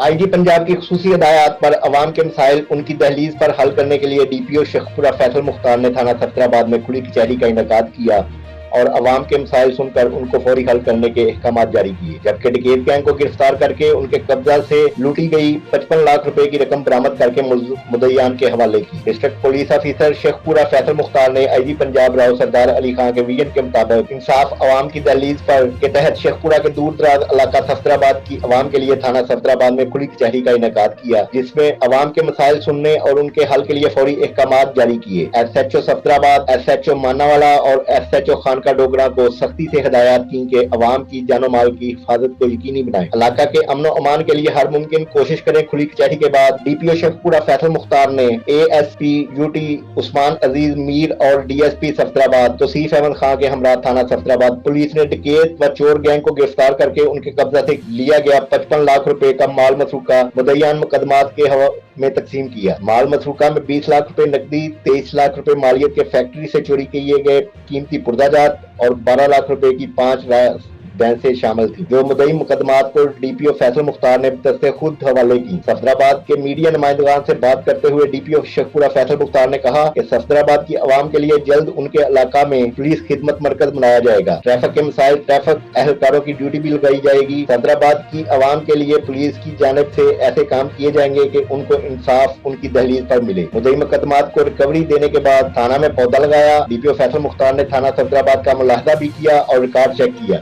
آئی جی پنجاب کی خصوصی ہدایات پر عوام کے مسائل ان کی دہلیز پر حل کرنے کے لیے ڈی پی او شیخ پورہ فیصل مختار نے تھانہ صفدرآباد میں کھلی کچہری کا انعقاد کیا اور عوام کے مسائل سن کر ان کو فوری حل کرنے کے احکامات جاری کیے، جبکہ ڈکیت گینگ کو گرفتار کر کے ان کے قبضہ سے لوٹی گئی 55 لاکھ روپے کی رقم برآمد کر کے مدعیان کے حوالے کی۔ ڈسٹرکٹ پولیس آفیسر شیخ پورہ فیصل مختار نے آئی جی پنجاب راؤ سردار علی خان کے ویژن کے مطابق انصاف عوام کی دہلیز پر کے تحت شیخ پورہ کے دور دراز علاقہ صفدرآباد کی عوام کے لیے تھانہ صفدرآباد میں کھلی کچہری کا انعقاد کیا، جس میں عوام کے مسائل سننے اور ان کے حل کے لیے فوری احکامات جاری کیے۔ S H O Safdarabad, S H O Manawala اور ایس ایچ او خان کا ڈوگرا کو سختی سے ہدایات کی کہ عوام کی جان و مال کی حفاظت کو یقینی بنائیں، علاقہ کے امن و امان کے لیے ہر ممکن کوشش کریں۔ کھلی کچہری کے بعد ڈی پی او شیخ پورہ فیصل مختار نے A S P U T Usman Aziz Mir اور D S P Safdarabad Tauseef Ahmed Khan کے ہمراہ تھانہ صفدرآباد پولیس نے ڈکیت و چور گینگ کو گرفتار کر کے ان کے قبضہ سے لیا گیا 55 لاکھ روپے کا مال مسروقہ مدعیان مقدمات کے میں تقسیم کیا۔ مال مسروقہ میں 20 لاکھ روپے نقدی، 23 لاکھ روپے مالیت کے فیکٹری سے چوری کیے گئے قیمتی پردہ جات اور 12 لاکھ روپے کی 5 بینسیں شامل تھی، جو مدعی مقدمات کو ڈی پی او فیصل مختار نے دستِ خود حوالے کی۔ صفدرآباد کے میڈیا نمائندگان سے بات کرتے ہوئے ڈی پی او شیخ پورہ فیصل مختار نے کہا کہ صفدرآباد کی عوام کے لیے جلد ان کے علاقہ میں پولیس خدمت مرکز بنایا جائے گا، ٹریفک کے مسائل ٹریفک اہلکاروں کی ڈیوٹی بھی لگائی جائے گی۔ صفدرآباد کی عوام کے لیے پولیس کی جانب سے ایسے کام کیے جائیں گے کہ ان کو انصاف ان کی دہلیز پر ملے۔ مدعی مقدمات کو ریکوری دینے کے بعد تھانہ میں پودا لگایا۔ ڈی پی او فیصل مختار نے تھانہ صفدرآباد کا ملاحظہ بھی کیا اور ریکارڈ چیک کیا۔